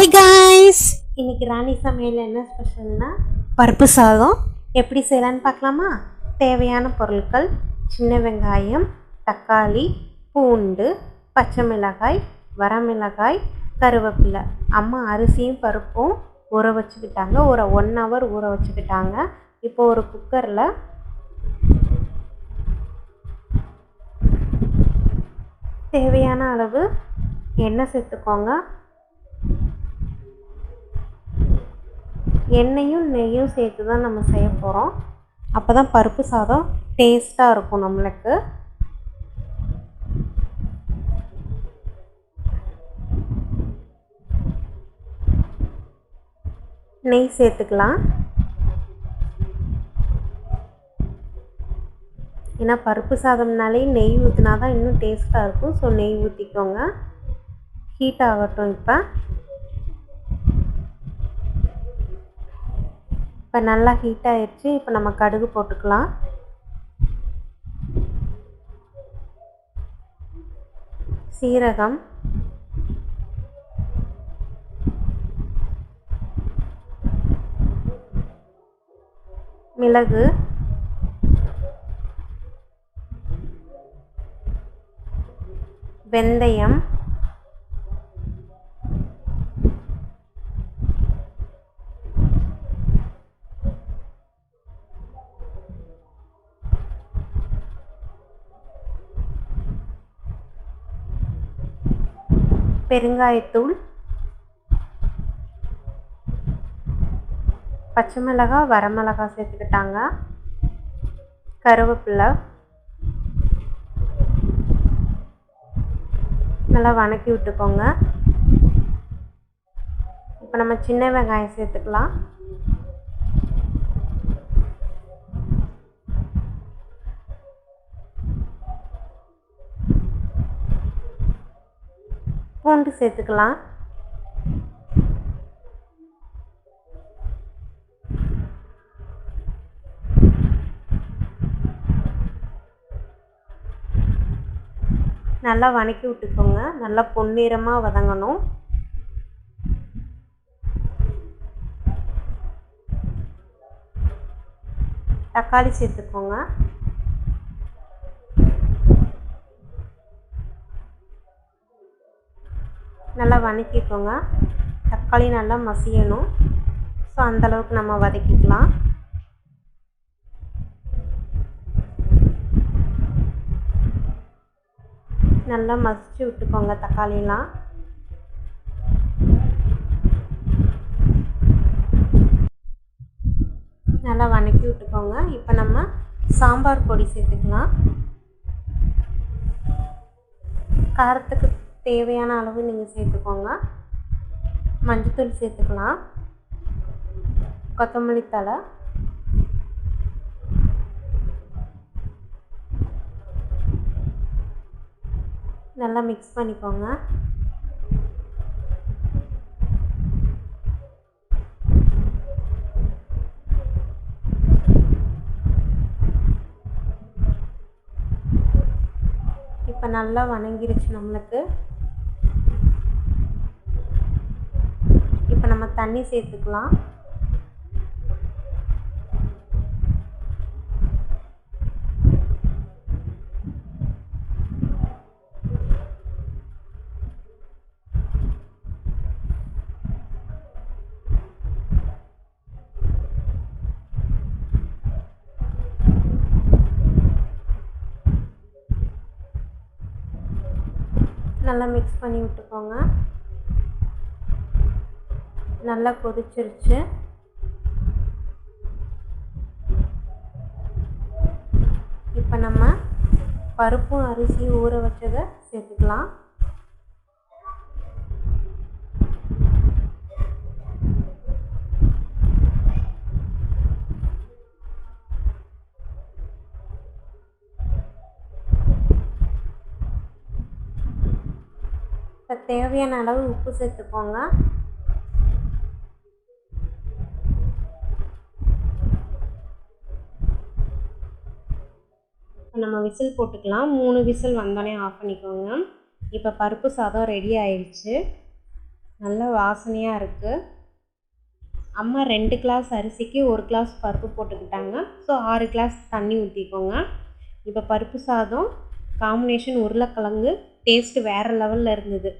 Hi guys, இன்னைக்கு ராணி சமையல் என்ன ஸ்பெஷல்னா பருப்பு சாதம். எப்படி செய்யலான்னு பார்க்கலாமா? தேவையான பொருட்கள்: சின்ன வெங்காயம், தக்காளி, பூண்டு, பச்சை மிளகாய், வரமிளகாய், கருவேப்பிலை. அம்மா அரிசியும் பருப்பும் ஊற வச்சுக்கிட்டாங்க. ஒரு 1 hour ஊற வச்சுக்கிட்டாங்க. இப்போ ஒரு குக்கரில் தேவையான அளவு எண்ணெய் சேர்த்துக்கோங்க. எண்ணெயும் நெய்யும் சேர்த்து தான் நம்ம செய்ய போகிறோம். அப்போ தான் பருப்பு சாதம் டேஸ்ட்டாக இருக்கும் நம்மளுக்கு. நெய் சேர்த்துக்கலாம். ஏன்னா பருப்பு சாதம்னாலே நெய் ஊற்றினா தான் இன்னும் டேஸ்ட்டாக இருக்கும். ஸோ நெய் ஊற்றிக்கோங்க. ஹீட் ஆகட்டும். இப்போ நல்லா ஹீட் ஆகிடுச்சு. இப்போ நம்ம கடுகு போட்டுக்கலாம். சீரகம், மிளகு, வெந்தயம், பெருங்காயத்தூள், பச்சை மிளகாய், வரமிளகாய் சேர்த்துக்கிட்டாங்க. கருவேப்பிலை நல்லா வணக்கி விட்டுக்கோங்க. இப்போ நம்ம சின்ன வெங்காயம் சேர்த்துக்கலாம். பூண்டு சேர்த்துக்கலாம். நல்லா வணக்கி விட்டுக்கோங்க. நல்லா பொன்னிறமாக வதங்கணும். தக்காளி சேர்த்துக்கோங்க. நல்லா வதக்கிக்கோங்க. தக்காளி நல்லா மசியணும். ஸோ அந்தளவுக்கு நம்ம வதக்கிக்கலாம். நல்லா மசிச்சு விட்டுக்கோங்க தக்காளிலாம். நல்லா வதக்கி விட்டுக்கோங்க. இப்போ நம்ம சாம்பார் பொடி சேர்த்துக்கலாம். காரத்துக்கு தேவையான அளவு நீங்கள் சேர்த்துக்கோங்க. மஞ்சள்தூள் சேர்த்துக்கலாம். கொத்தமல்லி தழை, நல்லா மிக்ஸ் பண்ணிக்கோங்க. இப்போ நல்லா வணங்கிருச்சு நம்மளுக்கு. இப்போ நம்ம தண்ணி சேர்த்துக்கலாம். நல்லா மிக்ஸ் பண்ணி விட்டுக்கோங்க. நல்லா கொதிச்சிருச்சு. இப்போ நம்ம பருப்பும் அரிசியும் ஊற வச்சதை சேர்த்துக்கலாம். தேவையான அளவு உப்பு சேர்த்துக்கோங்க. நம்ம விசில் போட்டுக்கலாம். 3 விசில் வந்தோடனே ஆஃப் பண்ணிக்கோங்க. இப்போ பருப்பு சாதம் ரெடி ஆயிடுச்சு. நல்ல வாசனையாக இருக்குது. அம்மா 2 கிளாஸ் அரிசிக்கு 1 கிளாஸ் பருப்பு போட்டுக்கிட்டாங்க. ஸோ 6 கிளாஸ் தண்ணி ஊற்றிக்கோங்க. இப்போ பருப்பு சாதம் காம்பினேஷன் உருளைக்கிழங்கு டேஸ்ட்டு வேறு லெவலில் இருந்தது.